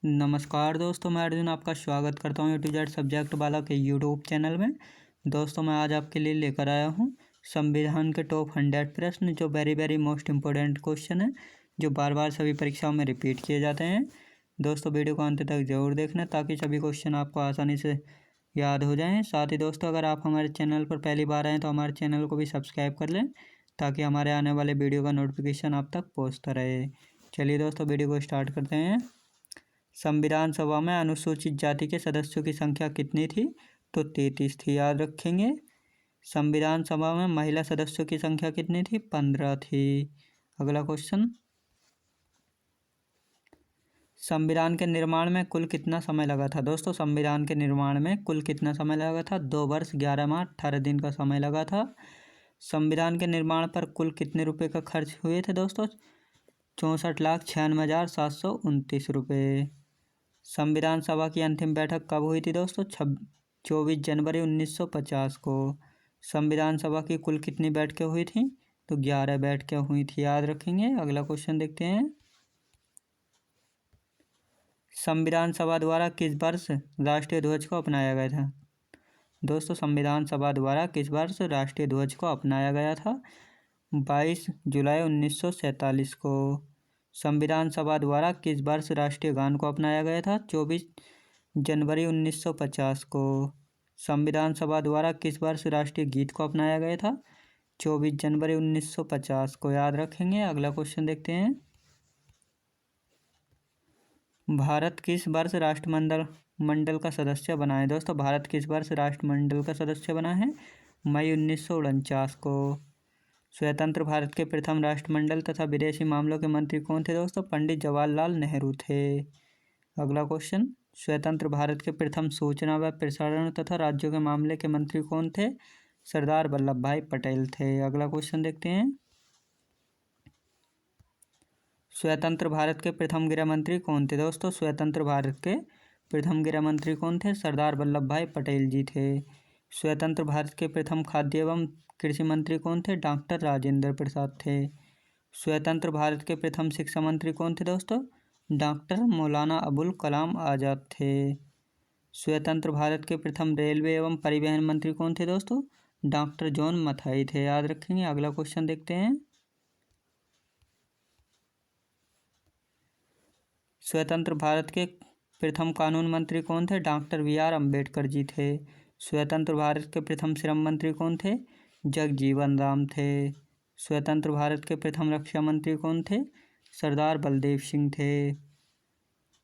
नमस्कार दोस्तों, मैं अर्जुन आपका स्वागत करता हूँ A to Z सब्जेक्ट वाला के यूट्यूब चैनल में। दोस्तों, मैं आज आपके लिए लेकर आया हूँ संविधान के टॉप 100 प्रश्न, जो वेरी मोस्ट इम्पोर्टेंट क्वेश्चन है, जो बार बार सभी परीक्षाओं में रिपीट किए जाते हैं। दोस्तों, वीडियो को अंत तक जरूर देखना ताकि सभी क्वेश्चन आपको आसानी से याद हो जाएँ। साथ ही दोस्तों, अगर आप हमारे चैनल पर पहली बार आएँ तो हमारे चैनल को भी सब्सक्राइब कर लें ताकि हमारे आने वाले वीडियो का नोटिफिकेशन आप तक पहुँचता रहे। चलिए दोस्तों, वीडियो को स्टार्ट करते हैं। संविधान सभा में अनुसूचित जाति के सदस्यों की संख्या कितनी थी? तो 33 थी, याद रखेंगे। संविधान सभा में महिला सदस्यों की संख्या कितनी थी? 15 थी। अगला क्वेश्चन, संविधान के निर्माण में कुल कितना समय लगा था? दोस्तों, संविधान के निर्माण में कुल कितना समय लगा था? 2 वर्ष 11 माह 18 दिन का समय लगा था। संविधान के निर्माण पर कुल कितने रुपए का खर्च हुए थे? दोस्तों, 64,96,729 रुपये। संविधान सभा की अंतिम बैठक कब हुई थी? दोस्तों, 24 जनवरी 1950 को। संविधान सभा की कुल कितनी बैठकें हुई थी? तो 11 बैठकें हुई थी, याद रखेंगे। अगला क्वेश्चन देखते हैं। संविधान सभा द्वारा किस वर्ष राष्ट्रीय ध्वज को अपनाया गया था? दोस्तों, संविधान सभा द्वारा किस वर्ष राष्ट्रीय ध्वज को अपनाया गया था? 22 जुलाई 1947 को। संविधान सभा द्वारा किस वर्ष राष्ट्रीय गान को अपनाया गया था? 24 जनवरी 1950 को। संविधान सभा द्वारा किस वर्ष राष्ट्रीय गीत को अपनाया गया था? 24 जनवरी 1950 को, याद रखेंगे। अगला क्वेश्चन देखते हैं। भारत किस वर्ष राष्ट्रमंडल का सदस्य बना है? दोस्तों, भारत किस वर्ष राष्ट्रमंडल का सदस्य बना है? मई 1949 को। स्वतंत्र भारत के प्रथम राष्ट्रमंडल तथा विदेशी मामलों के मंत्री कौन थे? दोस्तों, पंडित जवाहरलाल नेहरू थे। अगला क्वेश्चन, स्वतंत्र भारत के प्रथम सूचना व प्रसारण तथा राज्यों के मामले के मंत्री कौन थे? सरदार वल्लभ भाई पटेल थे। अगला क्वेश्चन देखते हैं। स्वतंत्र भारत के प्रथम गृह मंत्री कौन थे? दोस्तों, स्वतंत्र भारत के प्रथम गृह मंत्री कौन थे? सरदार वल्लभ भाई पटेल जी थे। स्वतंत्र भारत के प्रथम खाद्य एवं कृषि मंत्री कौन थे? डॉक्टर राजेंद्र प्रसाद थे। स्वतंत्र भारत के प्रथम शिक्षा मंत्री कौन थे? दोस्तों, डॉक्टर मौलाना अबुल कलाम आज़ाद थे। स्वतंत्र भारत के प्रथम रेलवे एवं परिवहन मंत्री कौन थे? दोस्तों, डॉक्टर जॉन मथाई थे, याद रखेंगे। अगला क्वेश्चन देखते हैं। स्वतंत्र भारत के प्रथम कानून मंत्री कौन थे? Doctor B.R. अम्बेडकर जी थे। स्वतंत्र भारत के प्रथम श्रम मंत्री कौन थे? जगजीवन राम थे। स्वतंत्र भारत के प्रथम रक्षा मंत्री कौन थे? सरदार बलदेव सिंह थे।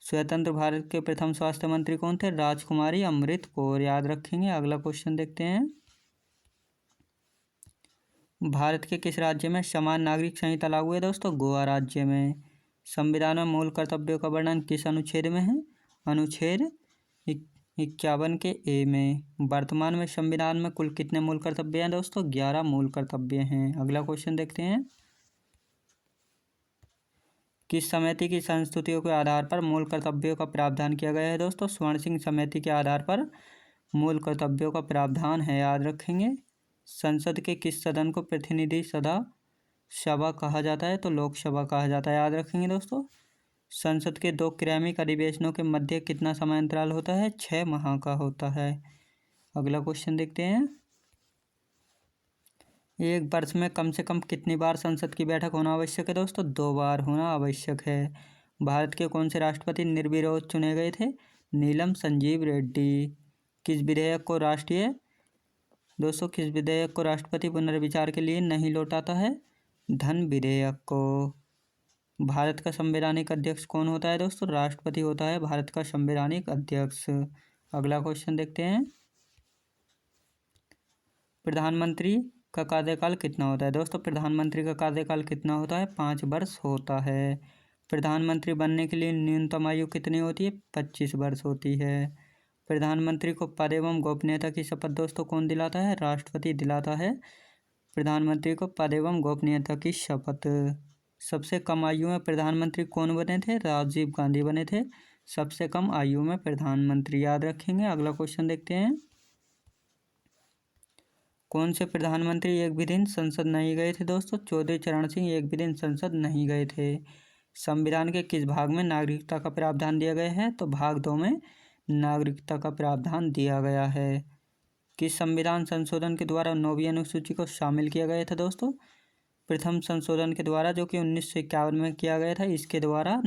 स्वतंत्र भारत के प्रथम स्वास्थ्य मंत्री कौन थे? राजकुमारी अमृत कौर, याद रखेंगे। अगला क्वेश्चन देखते हैं। भारत के किस राज्य में समान नागरिक संहिता लागू है? दोस्तों, गोवा राज्य में। संविधान में मूल कर्तव्यों का वर्णन किस अनुच्छेद में है? अनुच्छेद 51 के ए में। वर्तमान में संविधान में कुल कितने मूल कर्तव्य हैं? दोस्तों, 11 मूल कर्तव्य हैं। अगला क्वेश्चन देखते हैं। किस समिति की संस्तुतियों के आधार पर मूल कर्तव्यों का प्रावधान किया गया है? दोस्तों, स्वर्ण सिंह समिति के आधार पर मूल कर्तव्यों का प्रावधान है, याद रखेंगे। संसद के किस सदन को प्रतिनिधि सभा कहा जाता है? तो लोकसभा कहा जाता है, याद रखेंगे दोस्तों। संसद के 2 क्रमिक अधिवेशनों के मध्य कितना समय अंतराल होता है? 6 माह का होता है। अगला क्वेश्चन देखते हैं। एक वर्ष में कम से कम कितनी बार संसद की बैठक होना आवश्यक है? दोस्तों, 2 बार होना आवश्यक है। भारत के कौन से राष्ट्रपति निर्विरोध चुने गए थे? नीलम संजीव रेड्डी। किस विधेयक को राष्ट्रपति पुनर्विचार के लिए नहीं लौटाता है? धन विधेयक को। भारत का संवैधानिक अध्यक्ष कौन होता है? दोस्तों, राष्ट्रपति होता है भारत का संवैधानिक अध्यक्ष। अगला क्वेश्चन देखते हैं। प्रधानमंत्री का कार्यकाल कितना होता है? दोस्तों, प्रधानमंत्री का कार्यकाल कितना होता है? 5 वर्ष होता है। प्रधानमंत्री बनने के लिए न्यूनतम आयु कितनी होती है? 25 वर्ष होती है। प्रधानमंत्री को पद एवं गोपनीयता की शपथ दोस्तों कौन दिलाता है? राष्ट्रपति दिलाता है प्रधानमंत्री को पद एवं गोपनीयता की शपथ। सबसे कम आयु में प्रधानमंत्री कौन बने थे? राजीव गांधी बने थे सबसे कम आयु में प्रधानमंत्री, याद रखेंगे। अगला क्वेश्चन देखते हैं। कौन से प्रधानमंत्री एक भी दिन संसद नहीं गए थे? दोस्तों, चौधरी चरण सिंह एक भी दिन संसद नहीं गए थे। संविधान के किस भाग में नागरिकता का प्रावधान दिया गया है? तो भाग 2 में नागरिकता का प्रावधान दिया गया है। किस संविधान संशोधन के द्वारा 9वीं अनुसूची को शामिल किया गया था दोस्तों? प्रथम संशोधन के द्वारा, जो कि 1951 में किया गया था, इसके द्वारा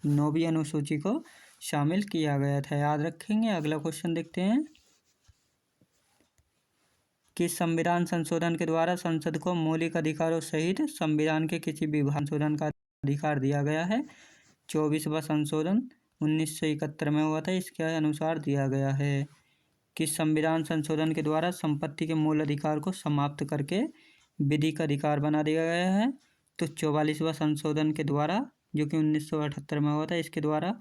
9वीं अनुसूची को शामिल किया गया था, याद रखेंगे। अगला क्वेश्चन देखते हैं। किस संविधान संशोधन के द्वारा संसद को मौलिक अधिकारों सहित संविधान के किसी भी संशोधन का अधिकार दिया गया है? 24वां संशोधन 1971 में हुआ था, इसके अनुसार दिया गया है। किस संविधान संशोधन के द्वारा संपत्ति के मूल अधिकार को समाप्त करके विधिक अधिकार बना दिया गया है? तो 44वां संशोधन के द्वारा, जो कि 1978 में हुआ था, इसके द्वारा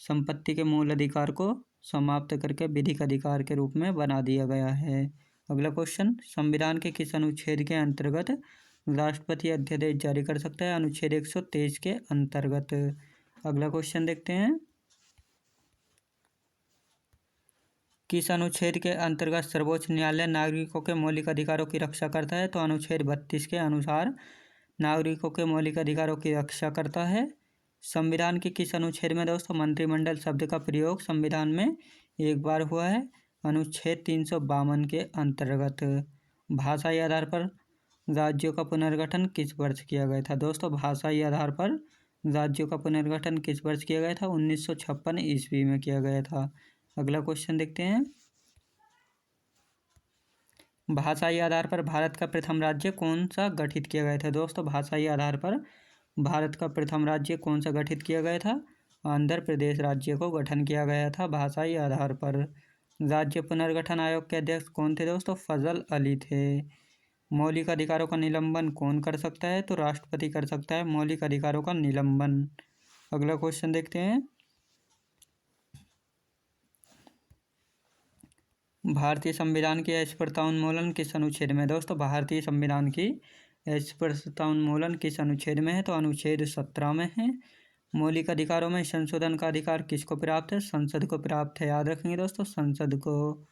संपत्ति के मूल अधिकार को समाप्त करके विधिक अधिकार के रूप में बना दिया गया है। अगला क्वेश्चन, संविधान के किस अनुच्छेद के अंतर्गत राष्ट्रपति अध्यादेश जारी कर सकता है? अनुच्छेद 123 के अंतर्गत। अगला क्वेश्चन देखते हैं। किस अनुच्छेद के अंतर्गत सर्वोच्च न्यायालय नागरिकों के मौलिक अधिकारों की रक्षा करता है? तो अनुच्छेद 32 के अनुसार नागरिकों के मौलिक अधिकारों की रक्षा करता है। संविधान के किस अनुच्छेद में दोस्तों मंत्रिमंडल शब्द का प्रयोग संविधान में एक बार हुआ है? अनुच्छेद 352 के अंतर्गत। भाषाई आधार पर राज्यों का पुनर्गठन किस वर्ष किया गया था? दोस्तों भाषाई आधार पर राज्यों का पुनर्गठन किस वर्ष किया गया था? 1956 ईस्वी में किया गया था। अगला क्वेश्चन देखते हैं। भाषाई आधार पर भारत का प्रथम राज्य कौन सा गठित किया गया था? दोस्तों भाषाई आधार पर भारत का प्रथम राज्य कौन सा गठित किया गया था? आंध्र प्रदेश राज्य को गठन किया गया था भाषाई आधार पर। राज्य पुनर्गठन आयोग के अध्यक्ष कौन थे दोस्तों? फजल अली थे। मौलिक अधिकारों का निलंबन कौन कर सकता है? तो राष्ट्रपति कर सकता है मौलिक अधिकारों का निलंबन। अगला क्वेश्चन देखते हैं। भारतीय संविधान की अस्पृश्यता उन्मूलन किस अनुच्छेद में? दोस्तों भारतीय संविधान की अस्पृश्यता उन्मूलन किस अनुच्छेद में है? तो अनुच्छेद 17 में है। मौलिक अधिकारों में संशोधन का अधिकार किसको प्राप्त है? संसद को प्राप्त है, याद रखेंगे दोस्तों, संसद को।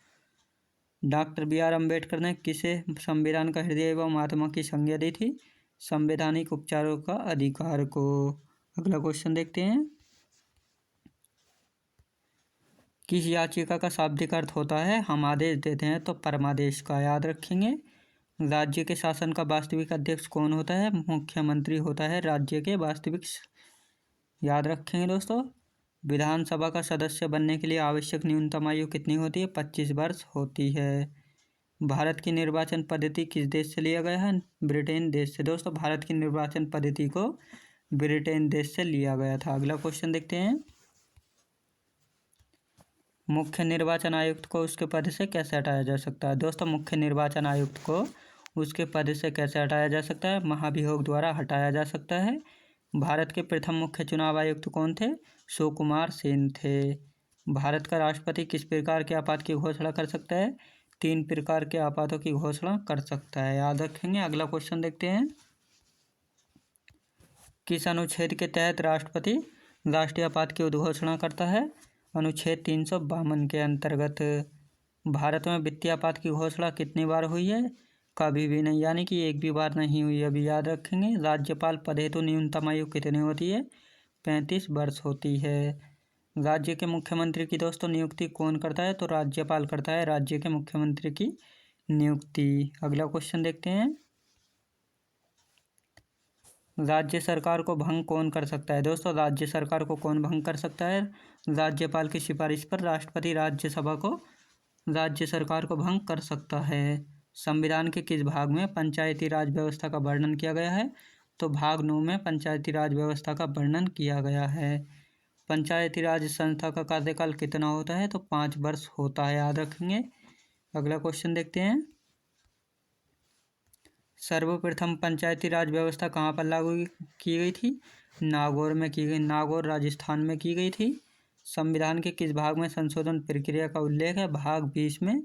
डॉक्टर बी आर अम्बेडकर ने किसे संविधान का हृदय एवं आत्मा की संज्ञा दी थी? संवैधानिक उपचारों का अधिकार को। अगला क्वेश्चन देखते हैं। किस याचिका का शाब्दिक अर्थ होता है? हम आदेश देते हैं तो परमादेश का, याद रखेंगे। राज्य के शासन का वास्तविक अध्यक्ष कौन होता है? मुख्यमंत्री होता है राज्य के वास्तविक, याद रखेंगे दोस्तों। विधानसभा का सदस्य बनने के लिए आवश्यक न्यूनतम आयु कितनी होती है? 25 वर्ष होती है। भारत की निर्वाचन पद्धति किस देश से लिया गया है? ब्रिटेन देश से। दोस्तों भारत की निर्वाचन पद्धति को ब्रिटेन देश से लिया गया था। अगला क्वेश्चन देखते हैं। मुख्य निर्वाचन आयुक्त को उसके पद से कैसे हटाया जा सकता है? दोस्तों मुख्य निर्वाचन आयुक्त को उसके पद से कैसे हटाया जा सकता है? महाभियोग द्वारा हटाया जा सकता है। भारत के प्रथम मुख्य चुनाव आयुक्त कौन थे? सुकुमार सेन थे। भारत का राष्ट्रपति किस प्रकार के आपात की घोषणा कर सकता है? 3 प्रकार के आपातों की घोषणा कर सकता है, याद रखेंगे। अगला क्वेश्चन देखते हैं। किस अनुच्छेद के तहत राष्ट्रपति राष्ट्रीय आपात की उद्घोषणा करता है? अनुच्छेद 352 के अंतर्गत। भारत में वित्तीय आपात की घोषणा कितनी बार हुई है? कभी भी नहीं, यानी कि एक भी बार नहीं हुई, अभी याद रखेंगे। राज्यपाल पद हेतु न्यूनतम आयु कितनी होती है? 35 वर्ष होती है। राज्य के मुख्यमंत्री की दोस्तों नियुक्ति कौन करता है? तो राज्यपाल करता है राज्य के मुख्यमंत्री की नियुक्ति। अगला क्वेश्चन देखते हैं। राज्य सरकार को भंग कौन कर सकता है? दोस्तों राज्य सरकार को कौन भंग कर सकता है? राज्यपाल की सिफारिश पर राष्ट्रपति राज्यसभा को राज्य सरकार को भंग कर सकता है। संविधान के किस भाग में पंचायती राज व्यवस्था का वर्णन किया गया है? तो भाग 9 में पंचायती राज व्यवस्था का वर्णन किया गया है। पंचायती राज संस्था का कार्यकाल कितना होता है? तो 5 वर्ष होता है, याद रखेंगे। अगला क्वेश्चन देखते हैं। सर्वप्रथम पंचायती राज व्यवस्था कहाँ पर लागू की गई थी? नागौर में की गई, नागौर राजस्थान में की गई थी। संविधान के किस भाग में संशोधन प्रक्रिया का उल्लेख है? भाग 20 में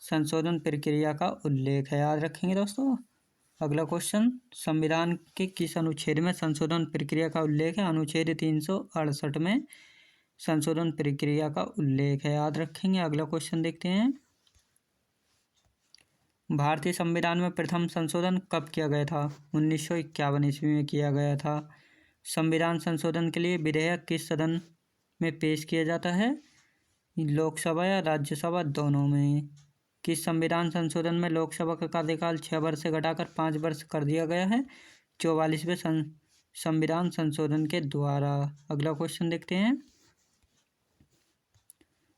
संशोधन प्रक्रिया का उल्लेख है, याद रखेंगे दोस्तों। अगला क्वेश्चन, संविधान के किस अनुच्छेद में संशोधन प्रक्रिया का उल्लेख है? अनुच्छेद 368 में संशोधन प्रक्रिया का उल्लेख है, याद रखेंगे। अगला क्वेश्चन देखते हैं। भारतीय संविधान में प्रथम संशोधन कब किया गया था? 1951 ईस्वी में किया गया था। संविधान संशोधन के लिए विधेयक किस सदन में पेश किया जाता है? लोकसभा या राज्यसभा, दोनों में। किस संविधान संशोधन में लोकसभा का कार्यकाल 6 वर्ष से घटाकर 5 वर्ष कर दिया गया है? 44वें संविधान संशोधन के द्वारा। अगला क्वेश्चन देखते हैं।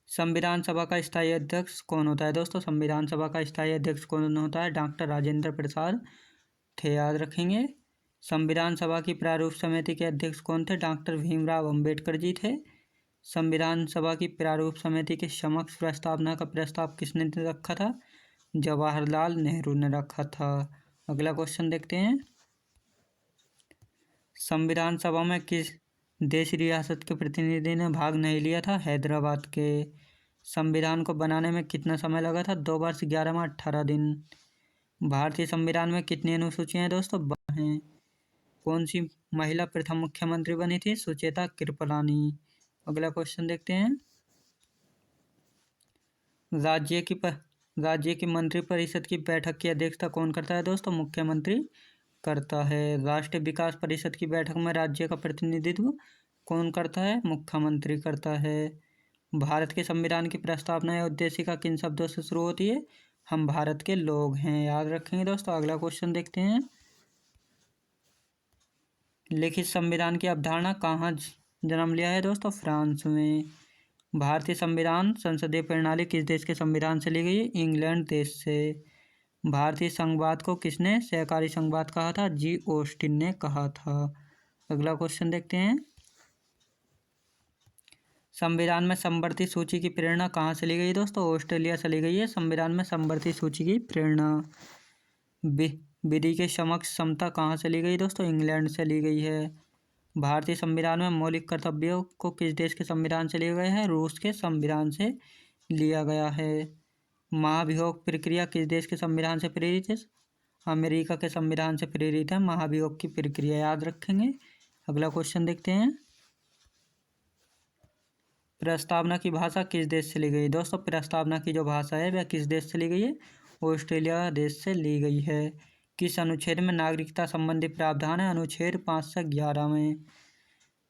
संविधान सभा का स्थायी अध्यक्ष कौन होता है? दोस्तों, संविधान सभा का स्थायी अध्यक्ष कौन होता है? डॉक्टर राजेंद्र प्रसाद थे, याद रखेंगे। संविधान सभा की प्रारूप समिति के अध्यक्ष कौन थे? डॉक्टर भीमराव अंबेडकर जी थे। संविधान सभा की प्रारूप समिति के समक्ष प्रस्तावना का प्रस्ताव किसने रखा था? जवाहरलाल नेहरू ने रखा था। अगला क्वेश्चन देखते हैं। संविधान सभा में किस देशी रियासत के प्रतिनिधि ने भाग नहीं लिया था? हैदराबाद के। संविधान को बनाने में कितना समय लगा था? 2 वर्ष 11 माह 18 दिन। भारतीय संविधान में कितनी अनुसूचियां हैं? दोस्तों, 12 हैं। कौन सी महिला प्रथम मुख्यमंत्री बनी थी? सुचेता कृपलानी। अगला क्वेश्चन देखते हैं। राज्य की मंत्रिपरिषद की बैठक की अध्यक्षता कौन करता है? दोस्तों, मुख्यमंत्री करता है। राष्ट्रीय विकास परिषद की बैठक में राज्य का प्रतिनिधित्व कौन करता है? मुख्यमंत्री करता है। भारत के संविधान की प्रस्तावना या उद्देशिका किन शब्दों से शुरू होती है? हम भारत के लोग हैं, याद रखेंगे दोस्तों। अगला क्वेश्चन देखते हैं। लिखित संविधान की अवधारणा कहाँ जन्म लिया है? दोस्तों, फ्रांस में। भारतीय संविधान संसदीय प्रणाली किस देश के संविधान से ली गई है? इंग्लैंड देश से। भारतीय संघवाद को किसने सहकारी संघवाद कहा था? जी ऑस्टिन ने कहा था। अगला क्वेश्चन देखते हैं। संविधान में समवर्ती सूची की प्रेरणा कहाँ से ली गई? दोस्तों, ऑस्ट्रेलिया से ली गई है संविधान में समवर्ती सूची की प्रेरणा। विधि के समक्ष समता कहाँ से ली गई? दोस्तों, इंग्लैंड से ली गई है। भारतीय संविधान में मौलिक कर्तव्यों को किस देश के संविधान से लिया गया है? रूस के संविधान से लिया गया है। महाभियोग प्रक्रिया किस देश के संविधान से प्रेरित है? अमेरिका के संविधान से प्रेरित है महाभियोग की प्रक्रिया, याद रखेंगे। अगला क्वेश्चन देखते हैं। प्रस्तावना की भाषा किस देश से ली गई? दोस्तों, प्रस्तावना की जो भाषा है वह किस देश से ली गई है? ऑस्ट्रेलिया देश से ली गई है। किस अनुच्छेद में नागरिकता संबंधी प्रावधान है? अनुच्छेद 5 से 11 में।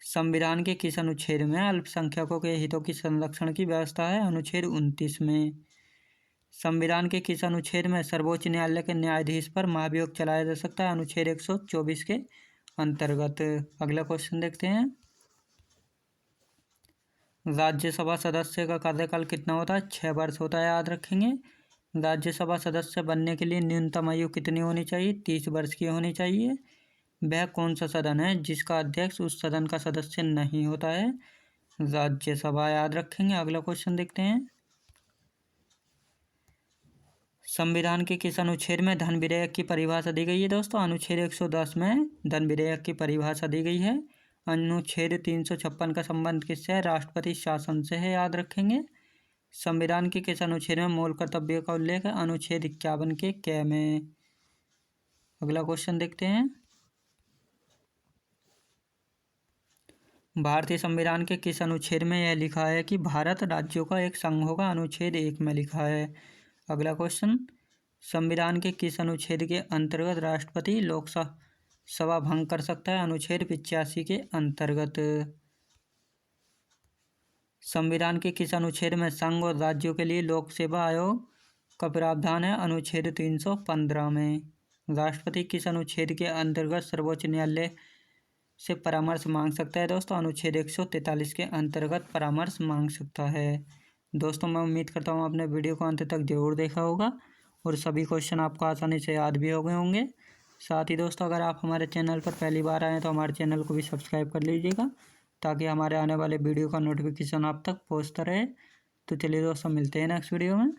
संविधान के किस अनुच्छेद में अल्पसंख्यकों के हितों की संरक्षण की व्यवस्था है? अनुच्छेद 29 में। संविधान के किस अनुच्छेद में सर्वोच्च न्यायालय के न्यायाधीश पर महाभियोग चलाया जा सकता है? अनुच्छेद 124 के अंतर्गत। अगला क्वेश्चन देखते हैं। राज्यसभा सदस्य का कार्यकाल कितना होता है? 6 वर्ष होता है, याद रखेंगे। राज्यसभा सदस्य बनने के लिए न्यूनतम आयु कितनी होनी चाहिए? 30 वर्ष की होनी चाहिए। वह कौन सा सदन है जिसका अध्यक्ष उस सदन का सदस्य नहीं होता है? राज्यसभा, याद रखेंगे। अगला क्वेश्चन देखते हैं। संविधान के किस अनुच्छेद में धन विधेयक की परिभाषा दी गई है? दोस्तों, अनुच्छेद 110 में धन विधेयक की परिभाषा दी गई है। अनुच्छेद 356 का संबंध किससे है? राष्ट्रपति शासन से है, याद रखेंगे। संविधान के किस अनुच्छेद में मूल कर्तव्यों का उल्लेख है? अनुच्छेद 51 के क में। अगला क्वेश्चन देखते हैं। भारतीय संविधान के किस अनुच्छेद में यह लिखा है कि भारत राज्यों का एक संघ होगा? अनुच्छेद 1 में लिखा है। अगला क्वेश्चन। संविधान के किस अनुच्छेद के अंतर्गत राष्ट्रपति लोकसभा भंग कर सकता है? अनुच्छेद 85 के अंतर्गत। संविधान के किस अनुच्छेद में संघ और राज्यों के लिए लोक सेवा आयोग का प्रावधान है? अनुच्छेद 315 में। राष्ट्रपति किस अनुच्छेद के अंतर्गत सर्वोच्च न्यायालय से परामर्श मांग सकता है? दोस्तों, अनुच्छेद 143 के अंतर्गत परामर्श मांग सकता है। दोस्तों, मैं उम्मीद करता हूँ आपने वीडियो को अंत तक जरूर देखा होगा और सभी क्वेश्चन आपको आसानी से याद भी हो गए होंगे। साथ ही दोस्तों, अगर आप हमारे चैनल पर पहली बार आए तो हमारे चैनल को भी सब्सक्राइब कर लीजिएगा ताकि हमारे आने वाले वीडियो का नोटिफिकेशन आप तक पहुँचता रहे। तो चलिए दोस्तों, मिलते हैं नेक्स्ट वीडियो में।